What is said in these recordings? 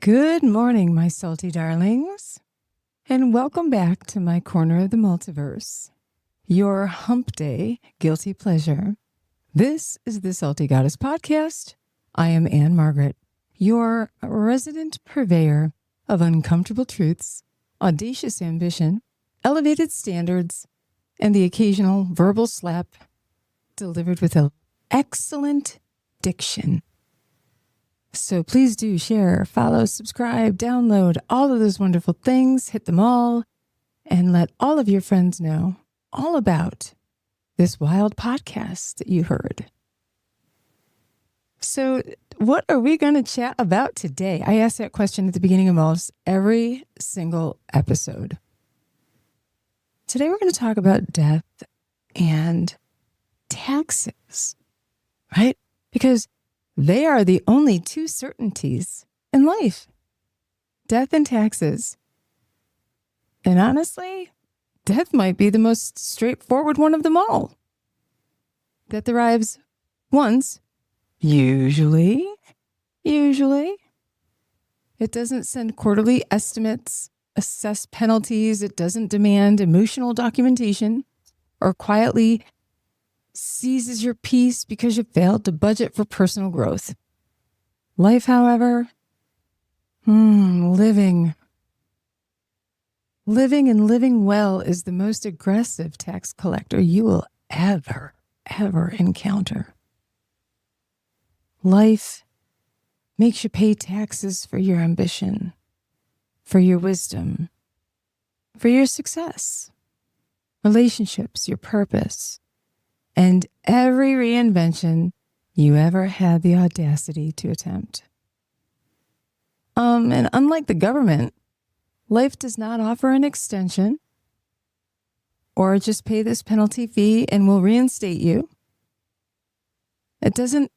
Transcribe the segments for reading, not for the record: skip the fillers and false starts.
Good morning, my salty darlings, and welcome back to my corner of the multiverse, your hump day guilty pleasure. This is the Salty Goddess Podcast. I am Margaret, your resident purveyor of uncomfortable truths, audacious ambition, elevated standards, and the occasional verbal slap delivered with an excellent diction. So please do share, follow, subscribe, download, all of those wonderful things. Hit them all and let all of your friends know all about this wild podcast that you heard. So what are we going to chat about today? I ask that question at the beginning of almost every single episode. Today we're going to talk about death and taxes, right? Because they are the only two certainties in life, death and taxes. And honestly, death might be the most straightforward one of them all. Death arrives once, usually. It doesn't send quarterly estimates, assess penalties. It doesn't demand emotional documentation or quietly seizes your peace because you failed to budget for personal growth. Life, however, living and living well is the most aggressive tax collector you will ever encounter. Life makes you pay taxes for your ambition, for your wisdom, for your success, relationships, your purpose, and every reinvention you ever had the audacity to attempt. And unlike the government, life does not offer an extension or just pay this penalty fee and we'll reinstate you. It doesn't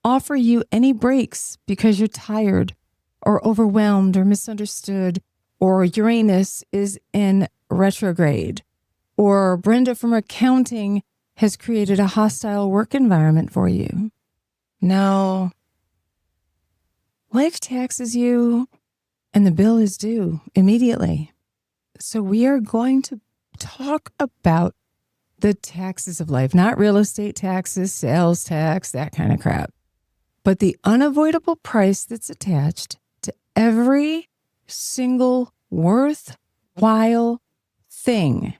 offer you any breaks because you're tired or overwhelmed or misunderstood or Uranus is in retrograde or Brenda from accounting has created a hostile work environment for you. No. Life taxes you and the bill is due immediately. So we are going to talk about the taxes of life, not real estate taxes, sales tax, that kind of crap, but the unavoidable price that's attached to every single worthwhile thing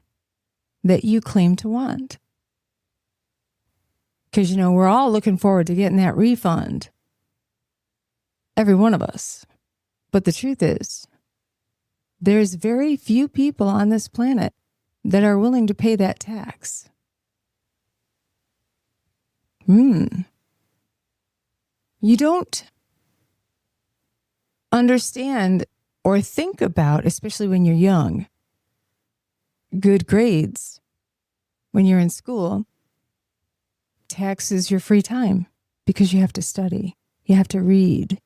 that you claim to want. Because, we're all looking forward to getting that refund. Every one of us. But the truth is, there's very few people on this planet that are willing to pay that tax. You don't understand or think about, especially when you're young, good grades when you're in school taxes your free time because you have to study, you have to read,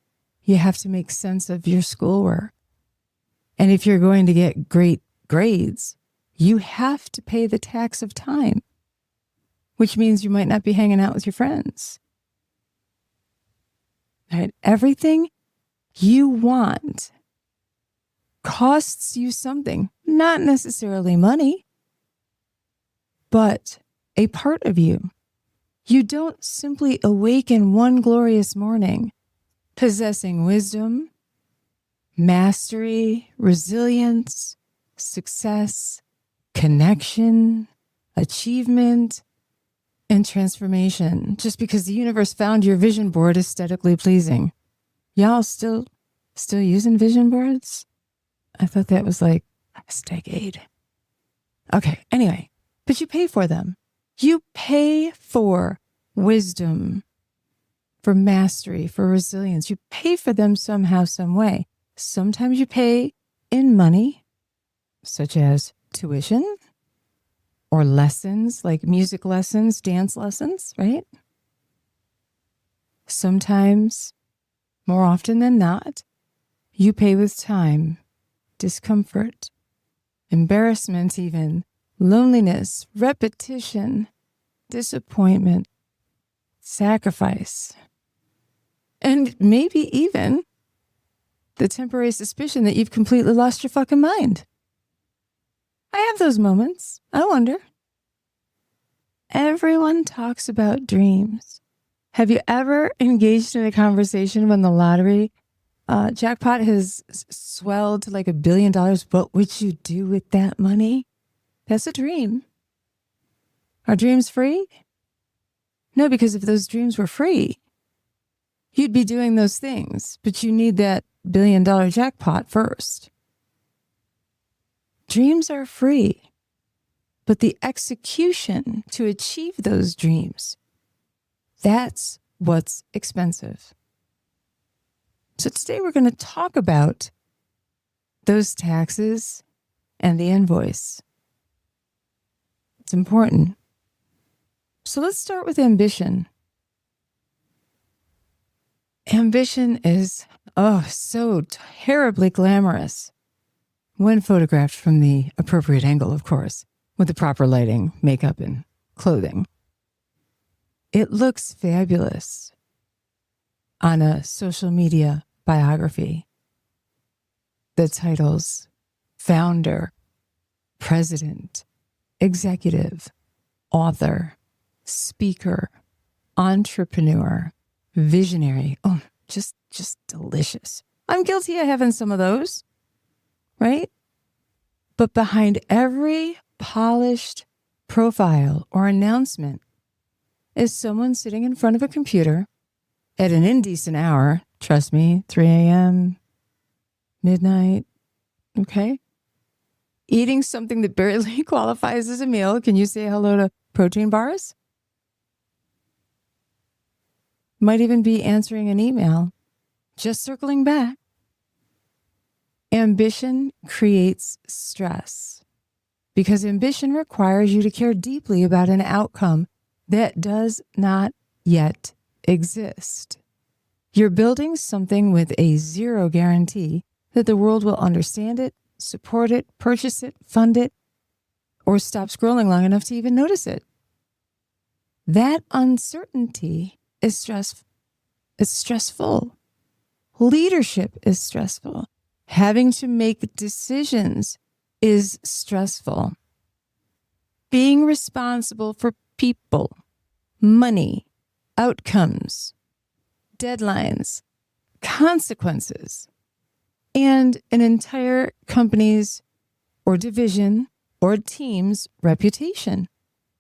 you have to make sense of your schoolwork. And if you're going to get great grades, you have to pay the tax of time, which means you might not be hanging out with your friends. Right? Everything you want costs you something, not necessarily money, but a part of you. You don't simply awaken one glorious morning possessing wisdom, mastery, resilience, success, connection, achievement, and transformation just because the universe found your vision board aesthetically pleasing. Y'all still using vision boards? I thought that was like last decade. Okay, anyway, but you pay for them. You pay for wisdom, for mastery, for resilience. You pay for them somehow, some way. Sometimes you pay in money, such as tuition or lessons, like music lessons, dance lessons, right? Sometimes, more often than not, you pay with time, discomfort, embarrassment even, loneliness, repetition, disappointment, sacrifice, and maybe even the temporary suspicion that you've completely lost your fucking mind. I have those moments. I wonder. Everyone talks about dreams. Have you ever engaged in a conversation when the lottery jackpot has swelled to like $1 billion? What would you do with that money? That's a dream. Are dreams free? No, because if those dreams were free, you'd be doing those things, but you need that $1 billion jackpot first. Dreams are free, but the execution to achieve those dreams, that's what's expensive. So today we're going to talk about those taxes and the invoice. It's important. So let's start with ambition. Ambition is, so terribly glamorous when photographed from the appropriate angle, of course, with the proper lighting, makeup, and clothing. It looks fabulous on a social media biography. The titles founder, president, executive, author, speaker, entrepreneur, visionary. Oh, just delicious. I'm guilty of having some of those, right? But behind every polished profile or announcement is someone sitting in front of a computer at an indecent hour, trust me, 3 a.m., midnight, okay? Eating something that barely qualifies as a meal. Can you say hello to protein bars? Might even be answering an email. Just circling back. Ambition creates stress because ambition requires you to care deeply about an outcome that does not yet exist. You're building something with a zero guarantee that the world will understand it, support it, purchase it, fund it, or stop scrolling long enough to even notice it. That uncertainty is stressful. It's stressful. Leadership is stressful. Having to make decisions is stressful. Being responsible for people, money, outcomes, deadlines, consequences, and an entire company's or division or team's reputation.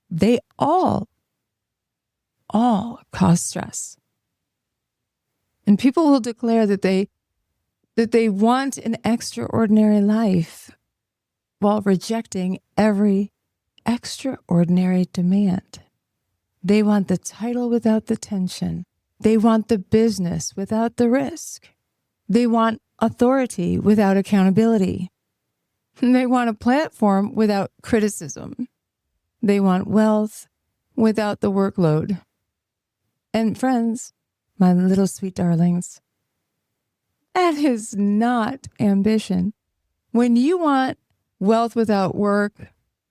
They all cause stress. And people will declare that they want an extraordinary life while rejecting every extraordinary demand. They want the title without the tension. They want the business without the risk. They want authority without accountability. They want a platform without criticism. They want wealth without the workload. And friends, my little sweet darlings, that is not ambition. When you want wealth without work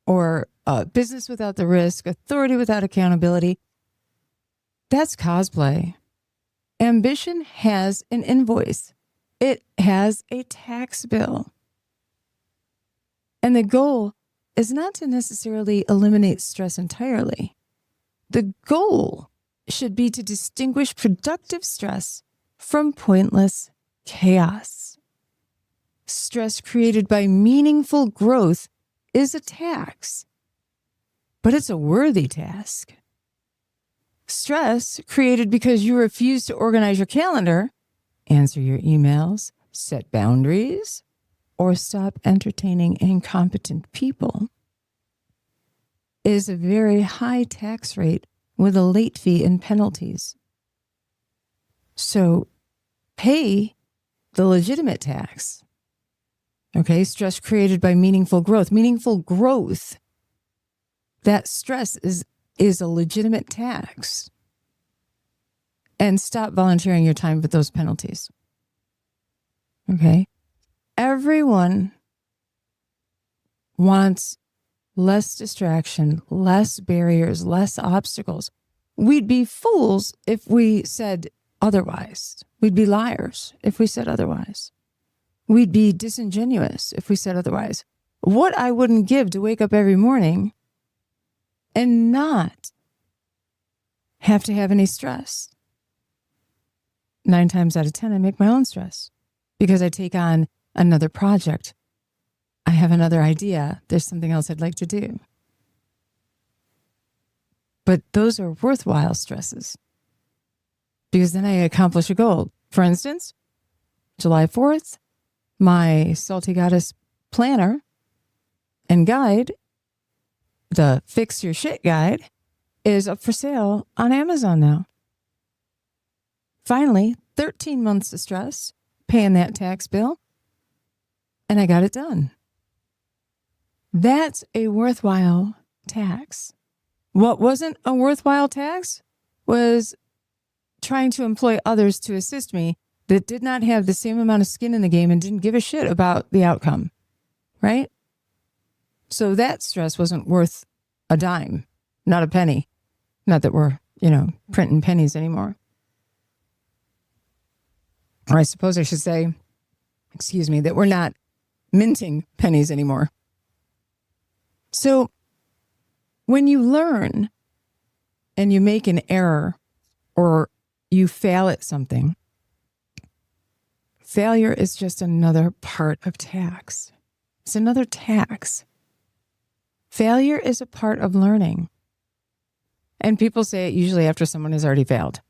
or business without the risk, authority without accountability, that's cosplay. Ambition has an invoice. It has a tax bill. And the goal is not to necessarily eliminate stress entirely. The goal should be to distinguish productive stress from pointless chaos. Stress created by meaningful growth is a tax, but it's a worthy task. Stress created because you refuse to organize your calendar, answer your emails, set boundaries, or stop entertaining incompetent people is a very high tax rate with a late fee and penalties. So pay the legitimate tax. Okay, stress created by meaningful growth. Meaningful growth, that stress is a legitimate tax. And stop volunteering your time for those penalties. Okay? Everyone wants less distraction, less barriers, less obstacles. We'd be fools if we said otherwise. We'd be liars if we said otherwise. We'd be disingenuous if we said otherwise. What I wouldn't give to wake up every morning and not have to have any stress. 9 times out of 10, I make my own stress because I take on another project. I have another idea. There's something else I'd like to do. But those are worthwhile stresses because then I accomplish a goal. For instance, July 4th, my Salty Goddess planner and guide, the Fix Your Shit guide, is up for sale on Amazon now. Finally, 13 months of stress, paying that tax bill, and I got it done. That's a worthwhile tax. What wasn't a worthwhile tax was trying to employ others to assist me that did not have the same amount of skin in the game and didn't give a shit about the outcome, right? So that stress wasn't worth a dime, not a penny. Not that we're, printing pennies anymore. Or I suppose I should say, that we're not minting pennies anymore. So when you learn and you make an error or you fail at something, failure is just another part of tax. It's another tax. Failure is a part of learning. And people say it usually after someone has already failed.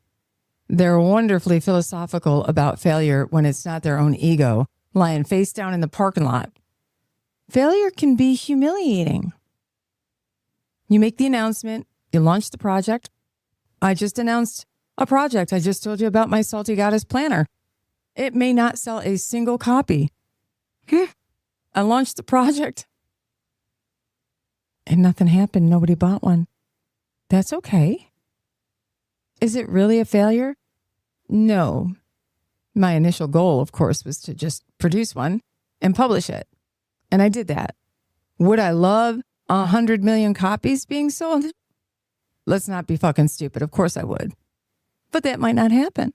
They're wonderfully philosophical about failure when it's not their own ego lying face down in the parking lot. Failure can be humiliating. You make the announcement, you launch the project. I just announced a project. I just told you about my Salty Goddess planner. It may not sell a single copy. I launched the project and nothing happened. Nobody bought one. That's okay. Is it really a failure? No. My initial goal, of course, was to just produce one and publish it. And I did that. Would I love 100 million copies being sold? Let's not be fucking stupid. Of course I would. But that might not happen.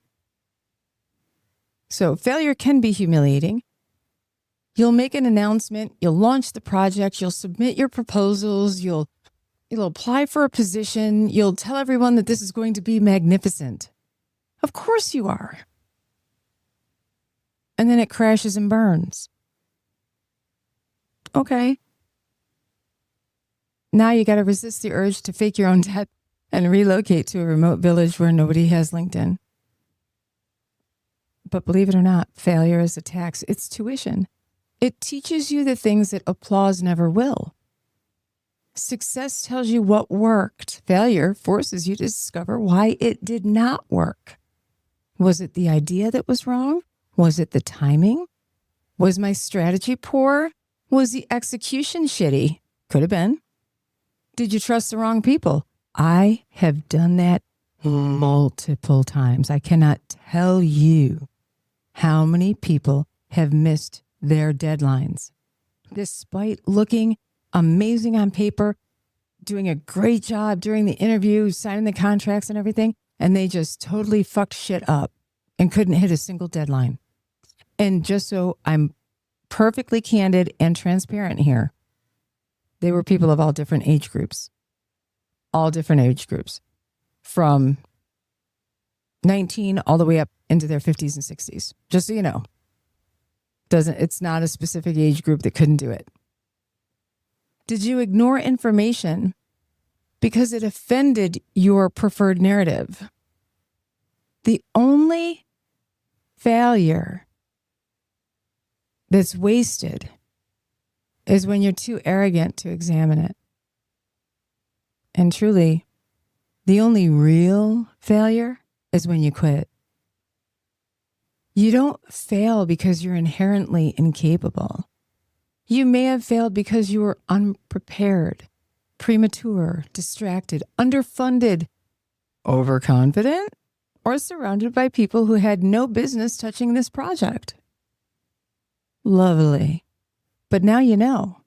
So failure can be humiliating. You'll make an announcement. You'll launch the project. You'll submit your proposals. You'll apply for a position. You'll tell everyone that this is going to be magnificent. Of course you are. And then it crashes and burns. Okay. Now you got to resist the urge to fake your own death and relocate to a remote village where nobody has LinkedIn. But believe it or not, failure is a tax. It's tuition. It teaches you the things that applause never will. Success tells you what worked. Failure forces you to discover why it did not work. Was it the idea that was wrong? Was it the timing? Was my strategy poor? Was the execution shitty? Could have been. Did you trust the wrong people? I have done that multiple times. I cannot tell you how many people have missed their deadlines. Despite looking amazing on paper, doing a great job during the interview, signing the contracts and everything, and they just totally fucked shit up and couldn't hit a single deadline. And just so I'm perfectly candid and transparent here, they were people of all different age groups. All different age groups. From 19 all the way up into their 50s and 60s. Just so you know. It's not a specific age group that couldn't do it. Did you ignore information because it offended your preferred narrative? The only failure that's wasted is when you're too arrogant to examine it. And truly, the only real failure is when you quit. You don't fail because you're inherently incapable. You may have failed because you were unprepared, premature, distracted, underfunded, overconfident, or surrounded by people who had no business touching this project. Lovely. But now you know.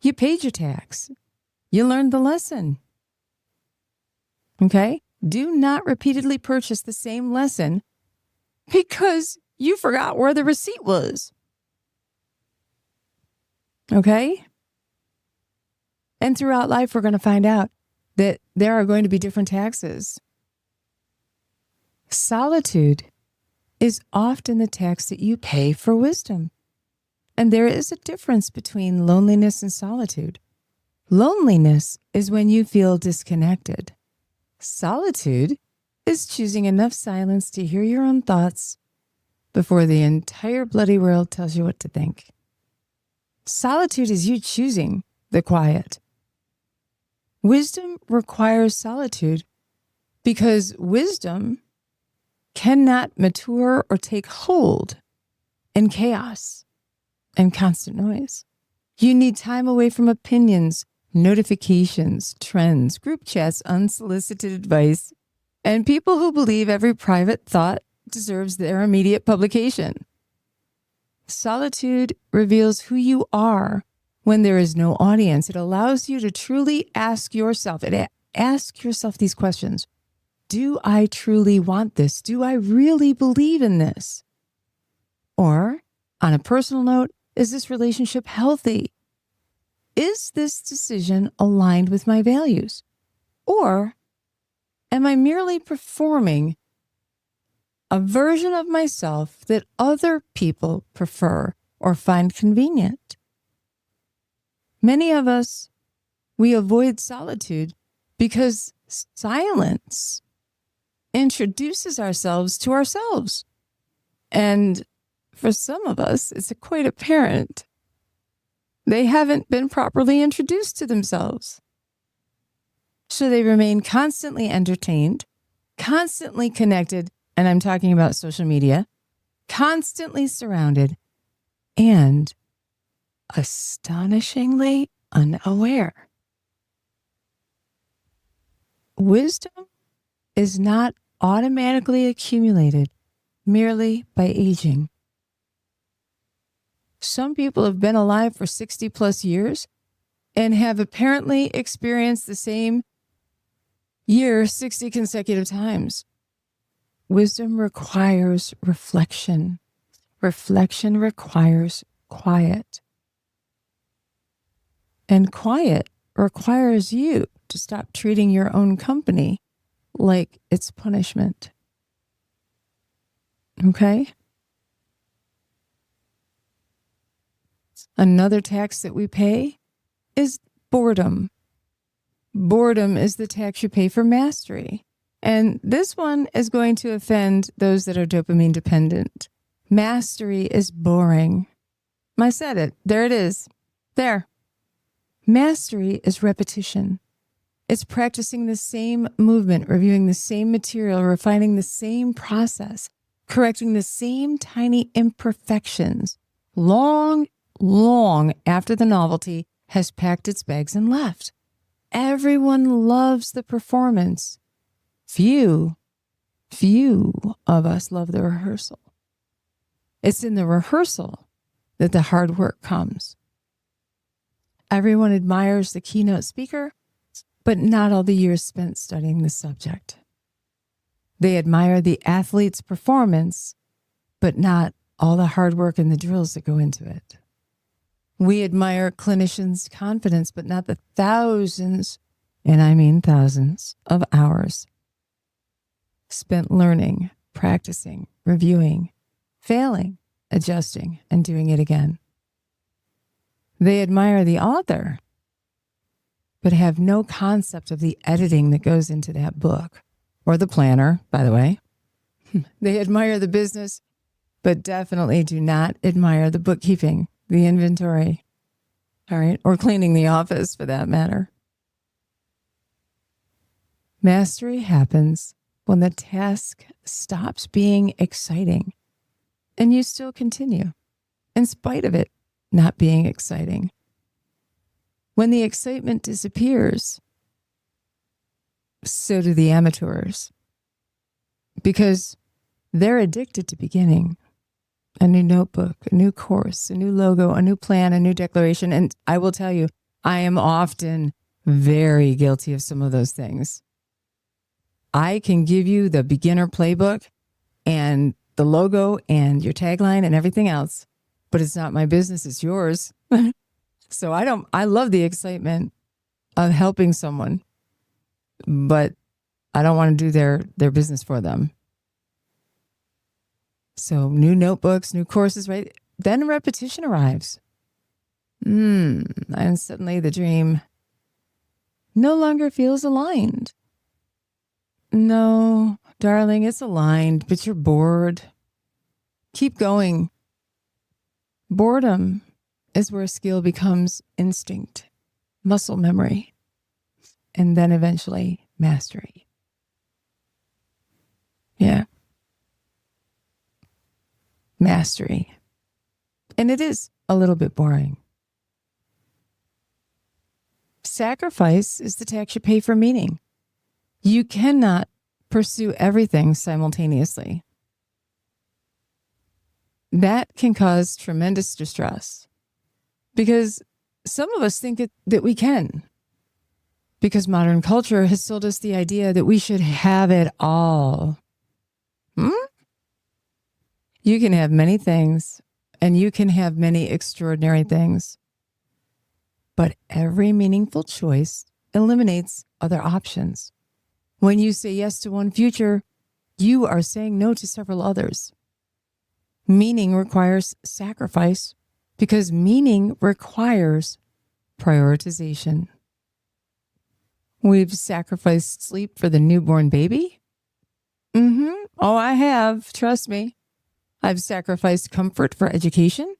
You paid your tax. You learned the lesson. Okay? Do not repeatedly purchase the same lesson because you forgot where the receipt was. Okay? And throughout life, we're going to find out that there are going to be different taxes. Solitude is often the tax that you pay for wisdom. And there is a difference between loneliness and solitude. Loneliness is when you feel disconnected. Solitude is choosing enough silence to hear your own thoughts before the entire bloody world tells you what to think. Solitude is you choosing the quiet. Wisdom requires solitude because wisdom cannot mature or take hold in chaos and constant noise. You need time away from opinions, notifications, trends, group chats, unsolicited advice, and people who believe every private thought deserves their immediate publication. Solitude reveals who you are when there is no audience. It allows you to truly ask yourself these questions. Do I truly want this? Do I really believe in this? Or, on a personal note, is this relationship healthy? Is this decision aligned with my values? Or am I merely performing a version of myself that other people prefer or find convenient? Many of us, we avoid solitude because silence introduces ourselves to ourselves. And for some of us, it's quite apparent they haven't been properly introduced to themselves. So they remain constantly entertained, constantly connected, and I'm talking about social media, constantly surrounded, and astonishingly unaware. Wisdom is not automatically accumulated merely by aging. Some people have been alive for 60 plus years and have apparently experienced the same year 60 consecutive times. Wisdom requires reflection. Reflection requires quiet. And quiet requires you to stop treating your own company like it's punishment. Okay? Another tax that we pay is boredom. Boredom is the tax you pay for mastery. And this one is going to offend those that are dopamine dependent. Mastery is boring. I said it. There it is. There. Mastery is repetition. It's practicing the same movement, reviewing the same material, refining the same process, correcting the same tiny imperfections, long after the novelty has packed its bags and left. Everyone loves the performance. Few of us love the rehearsal. It's in the rehearsal that the hard work comes. Everyone admires the keynote speaker, but not all the years spent studying the subject. They admire the athlete's performance, but not all the hard work and the drills that go into it. We admire clinicians' confidence, but not the thousands, and I mean thousands, of hours spent learning, practicing, reviewing, failing, adjusting, and doing it again. They admire the author, but have no concept of the editing that goes into that book, or the planner, by the way. They admire the business, but definitely do not admire the bookkeeping, the inventory, all right, or cleaning the office for that matter. Mastery happens when the task stops being exciting and you still continue in spite of it not being exciting. When the excitement disappears, so do the amateurs, because they're addicted to beginning. A new notebook, a new course, a new logo, a new plan, a new declaration. And I will tell you, I am often very guilty of some of those things. I can give you the beginner playbook and the logo and your tagline and everything else, but it's not my business, it's yours. So I love the excitement of helping someone, but I don't want to do their business for them. So new notebooks, new courses, right? Then repetition arrives. And suddenly the dream no longer feels aligned. No, darling, it's aligned, but you're bored. Keep going. Boredom is where skill becomes instinct, muscle memory, and then eventually mastery. Yeah. Mastery. And it is a little bit boring. Sacrifice is the tax you pay for meaning. You cannot pursue everything simultaneously. That can cause tremendous distress because some of us think that we can, because modern culture has sold us the idea that we should have it all. You can have many things and you can have many extraordinary things, but every meaningful choice eliminates other options. When you say yes to one future, you are saying no to several others. Meaning requires sacrifice because meaning requires prioritization. We've sacrificed sleep for the newborn baby. Oh, I have. Trust me. I've sacrificed comfort for education.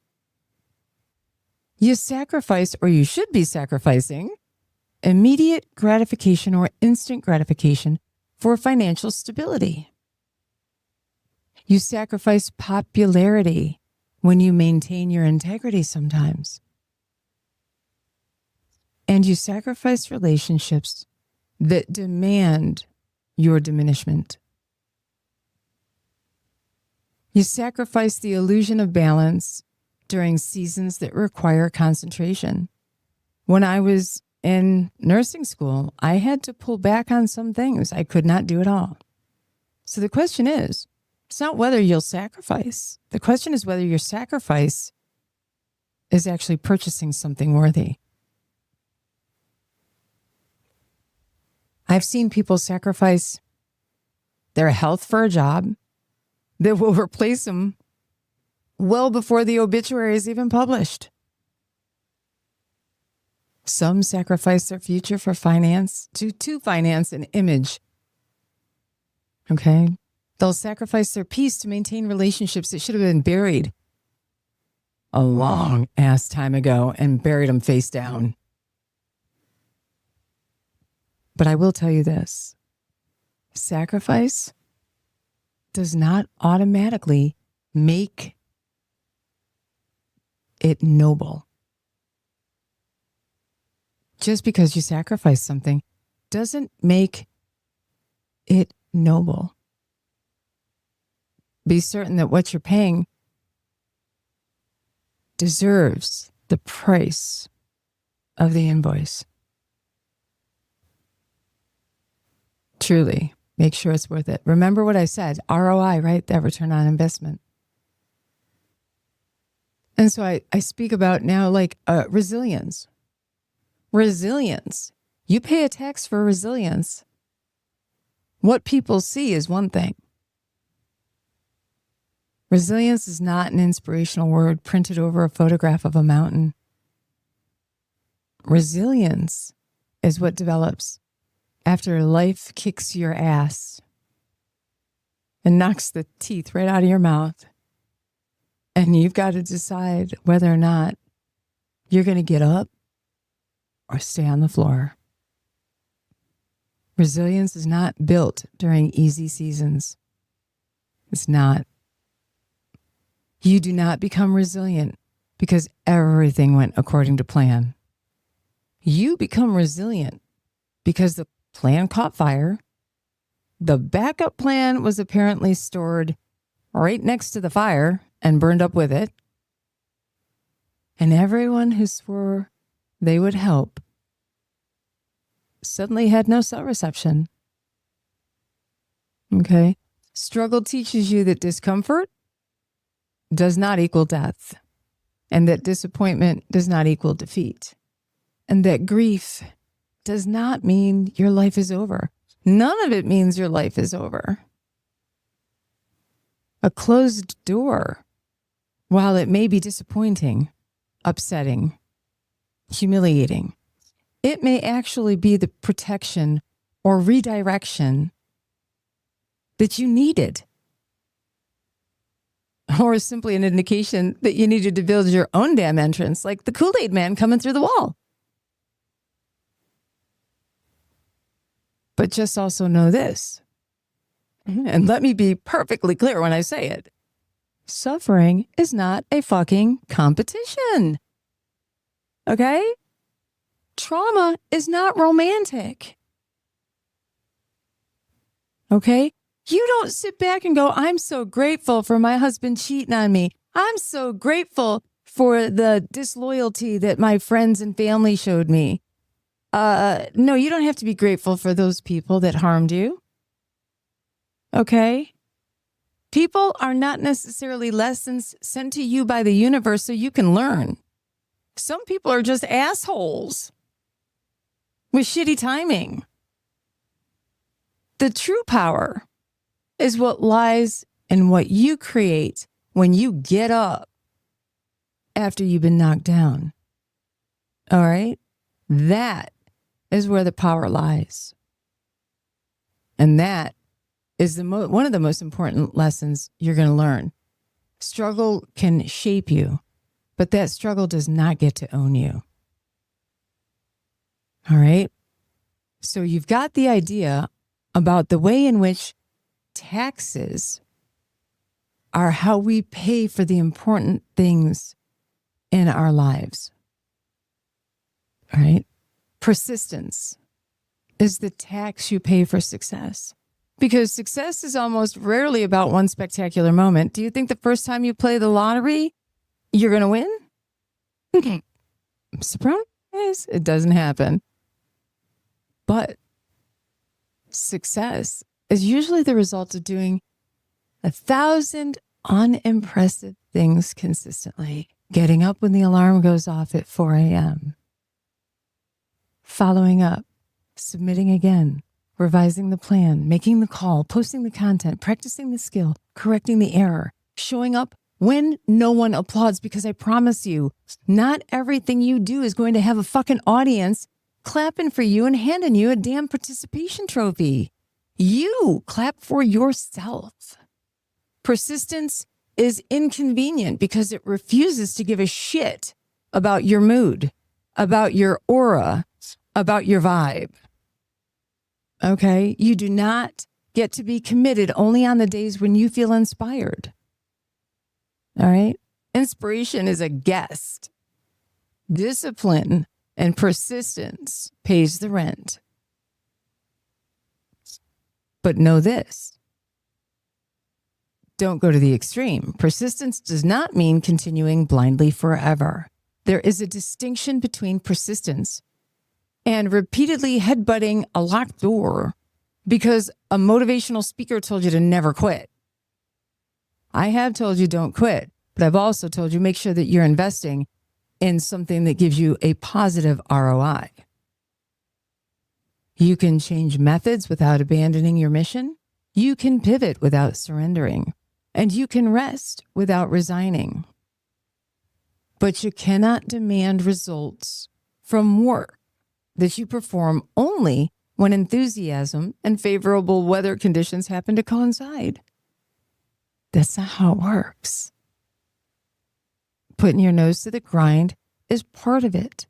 You sacrifice, or you should be sacrificing, immediate gratification or instant gratification for financial stability. You sacrifice popularity when you maintain your integrity sometimes. And you sacrifice relationships that demand your diminishment. You sacrifice the illusion of balance during seasons that require concentration. When I was in nursing school, I had to pull back on some things. I could not do it all. So the question is, it's not whether you'll sacrifice. The question is whether your sacrifice is actually purchasing something worthy. I've seen people sacrifice their health for a job that will replace them well before the obituary is even published. Some sacrifice their future for finance, to finance an image. Okay? They'll sacrifice their peace to maintain relationships that should have been buried a long ass time ago and buried them face down. But I will tell you this. Sacrifice does not automatically make it noble. Just because you sacrifice something doesn't make it noble. Be certain that what you're paying deserves the price of the invoice. Truly, make sure it's worth it. Remember what I said, ROI, right? That return on investment. And so I speak about now resilience. Resilience. You pay a tax for resilience. What people see is one thing. Resilience is not an inspirational word printed over a photograph of a mountain. Resilience is what develops after life kicks your ass and knocks the teeth right out of your mouth. And you've got to decide whether or not you're going to get up or stay on the floor. Resilience is not built during easy seasons. It's not. You do not become resilient because everything went according to plan. You become resilient because the plan caught fire. The backup plan was apparently stored right next to the fire and burned up with it. And everyone who swore they would help suddenly had no cell reception. Okay? Struggle teaches you that discomfort does not equal death. and that disappointment does not equal defeat, and that grief does not mean your life is over. None of it means your life is over. A closed door, while it may be disappointing, upsetting, humiliating, it may actually be the protection or redirection that you needed, or simply an indication that you needed to build your own damn entrance, like the Kool-Aid man coming through the wall. But just also know this, and let me be perfectly clear when I say it. Suffering is not a fucking competition. Okay? Trauma is not romantic. Okay? You don't sit back and go, I'm so grateful for my husband cheating on me. I'm so grateful for the disloyalty that my friends and family showed me. No, you don't have to be grateful for those people that harmed you. Okay? People are not necessarily lessons sent to you by the universe so you can learn. Some people are just assholes with shitty timing. The true power is what lies in what you create when you get up after you've been knocked down. All right? That is where the power lies. And that is one of the most important lessons you're going to learn. Struggle can shape you, but that struggle does not get to own you. All right? So you've got the idea about the way in which taxes are how we pay for the important things in our lives. All right? Persistence is the tax you pay for success. Because success is almost rarely about one spectacular moment. Do you think the first time you play the lottery, you're going to win? Okay. Surprise. It doesn't happen. But success is usually the result of doing 1,000 unimpressive things consistently. Getting up when the alarm goes off at 4 a.m. Following up, submitting again, revising the plan, making the call, posting the content, practicing the skill, correcting the error, showing up when no one applauds, because I promise you, not everything you do is going to have a fucking audience clapping for you and handing you a damn participation trophy. You clap for yourself. Persistence is inconvenient because it refuses to give a shit about your mood, about your aura, about your vibe. Okay? You do not get to be committed only on the days when you feel inspired. All right? Inspiration is a guest. Discipline and persistence pays the rent. But know this. Don't go to the extreme. Persistence does not mean continuing blindly forever. There is a distinction between persistence and repeatedly headbutting a locked door because a motivational speaker told you to never quit. I have told you don't quit, but I've also told you make sure that you're investing in something that gives you a positive ROI. You can change methods without abandoning your mission. You can pivot without surrendering. And you can rest without resigning. But you cannot demand results from work that you perform only when enthusiasm and favorable weather conditions happen to coincide. That's not how it works. Putting your nose to the grind is part of it.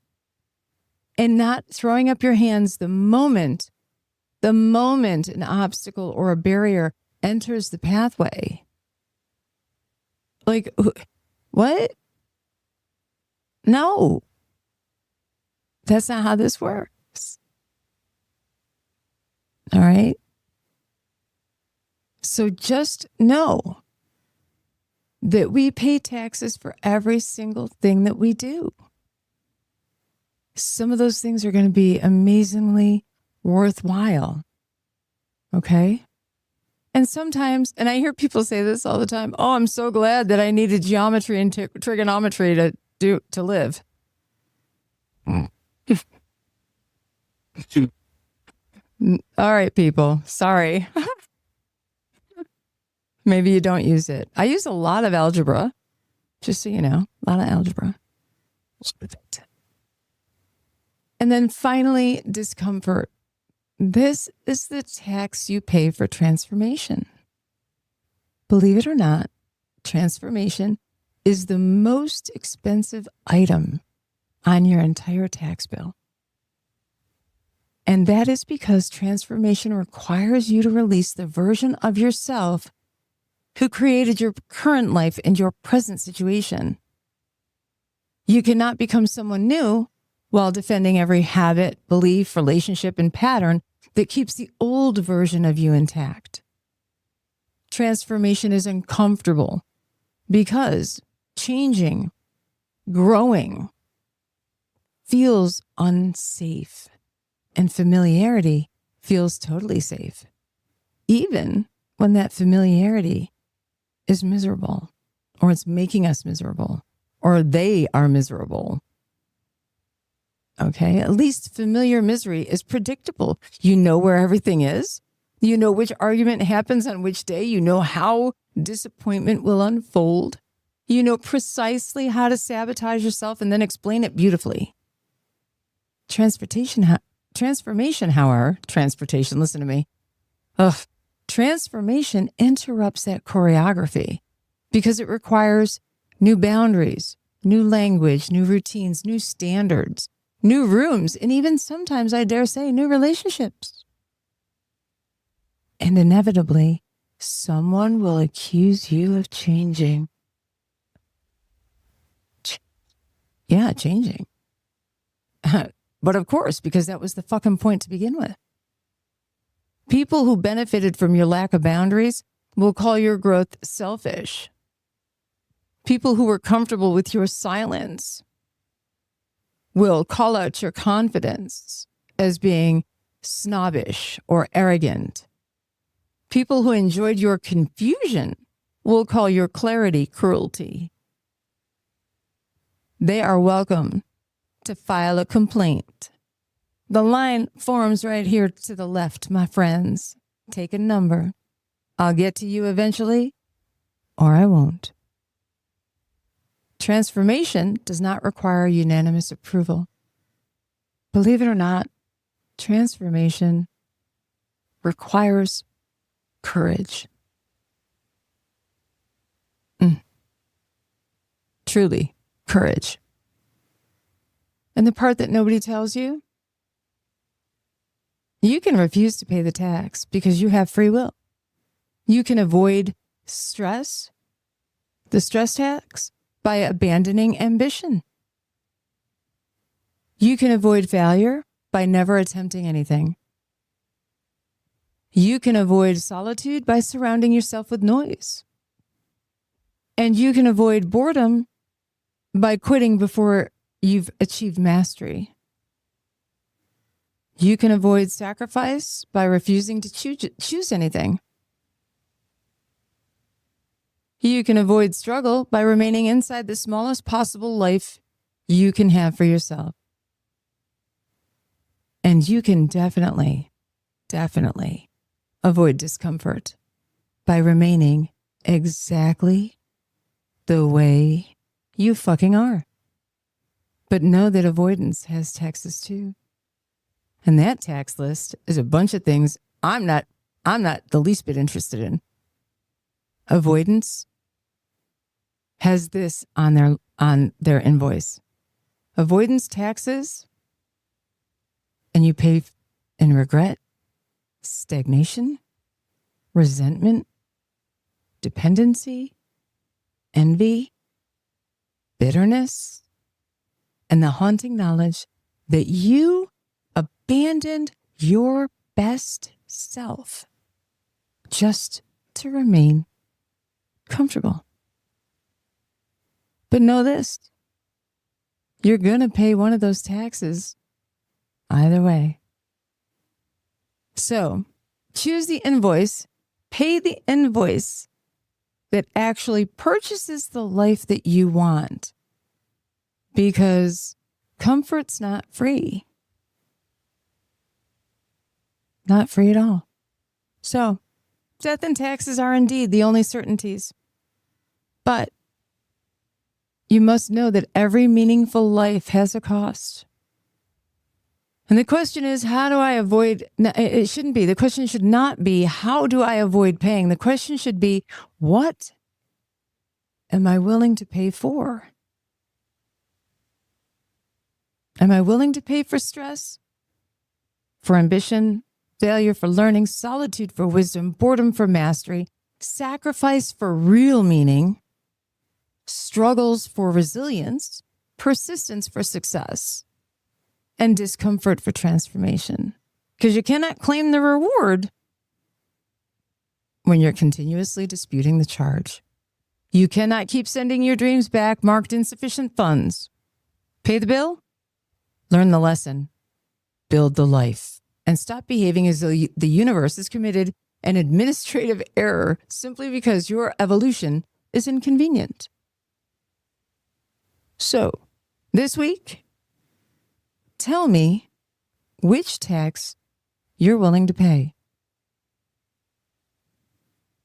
And not throwing up your hands the moment an obstacle or a barrier enters the pathway. Like, what? No. That's not how this works. All right? So just know that we pay taxes for every single thing that we do. Some of those things are going to be amazingly worthwhile. Okay? And sometimes, and I hear people say this all the time, oh, I'm so glad that I needed geometry and trigonometry to to live. All right, people. Sorry. Maybe you don't use it. I use a lot of algebra, just so you know, a lot of algebra. And then finally, discomfort. This is the tax you pay for transformation. Believe it or not, transformation is the most expensive item on your entire tax bill. And that is because transformation requires you to release the version of yourself who created your current life and your present situation. You cannot become someone new while defending every habit, belief, relationship, and pattern that keeps the old version of you intact. Transformation is uncomfortable because changing, growing, feels unsafe, and familiarity feels totally safe, even when that familiarity is miserable, or it's making us miserable, or they are miserable. Okay, at least familiar misery is predictable. You know where everything is. You know which argument happens on which day. You know how disappointment will unfold. You know precisely how to sabotage yourself and then explain it beautifully. Transformation, however, listen to me. Transformation interrupts that choreography because it requires new boundaries, new language, new routines, new standards, new rooms, and even sometimes, I dare say, new relationships. And inevitably, someone will accuse you of changing. Changing. But of course, because that was the fucking point to begin with. People who benefited from your lack of boundaries will call your growth selfish. People who were comfortable with your silence will call out your confidence as being snobbish or arrogant. People who enjoyed your confusion will call your clarity cruelty. They are welcome to file a complaint. The line forms right here to the left, my friends. Take a number. I'll get to you eventually, or I won't. Transformation does not require unanimous approval. Believe it or not, transformation requires courage. Truly, courage. And the part that nobody tells you, you can refuse to pay the tax because you have free will. You can avoid stress, the stress tax, by abandoning ambition. You can avoid failure by never attempting anything. You can avoid solitude by surrounding yourself with noise. And you can avoid boredom by quitting before you've achieved mastery. You can avoid sacrifice by refusing to choose anything. You can avoid struggle by remaining inside the smallest possible life you can have for yourself. And you can definitely avoid discomfort by remaining exactly the way you fucking are. But know that avoidance has taxes too. And that tax list is a bunch of things I'm not the least bit interested in. Avoidance has this on their invoice. Avoidance taxes, and you pay in regret, stagnation, resentment, dependency, envy, bitterness, and the haunting knowledge that you abandoned your best self just to remain comfortable. But know this, you're going to pay one of those taxes either way. So choose the invoice, pay the invoice that actually purchases the life that you want. because comfort's not free. Not free at all. So, death and taxes are indeed the only certainties. But you must know that every meaningful life has a cost. And the question is, how do I avoid? It shouldn't be. The question should not be, how do I avoid paying? The question should be, what am I willing to pay for? Am I willing to pay for stress, for ambition, failure for learning, solitude for wisdom, boredom for mastery, sacrifice for real meaning, struggles for resilience, persistence for success, and discomfort for transformation? Because you cannot claim the reward when you're continuously disputing the charge. You cannot keep sending your dreams back marked insufficient funds. Pay the bill, learn the lesson, build the life, and stop behaving as though the universe has committed an administrative error simply because your evolution is inconvenient. So, this week, tell me which tax you're willing to pay.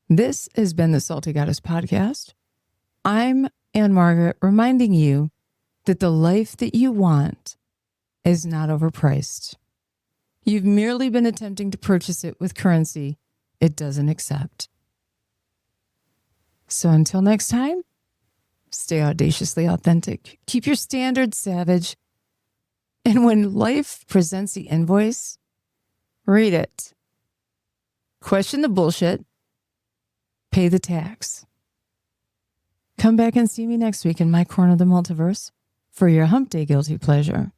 This has been the Salty Goddess Podcast. I'm Margaret, reminding you that the life that you want is not overpriced. You've merely been attempting to purchase it with currency it doesn't accept. So until next time, stay audaciously authentic. Keep your standards savage. And when life presents the invoice, read it. Question the bullshit. Pay the tax. Come back and see me next week in my corner of the multiverse for your hump day guilty pleasure.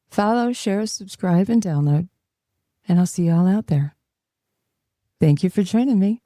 Follow, share, subscribe, and download. And I'll see you all out there. Thank you for joining me.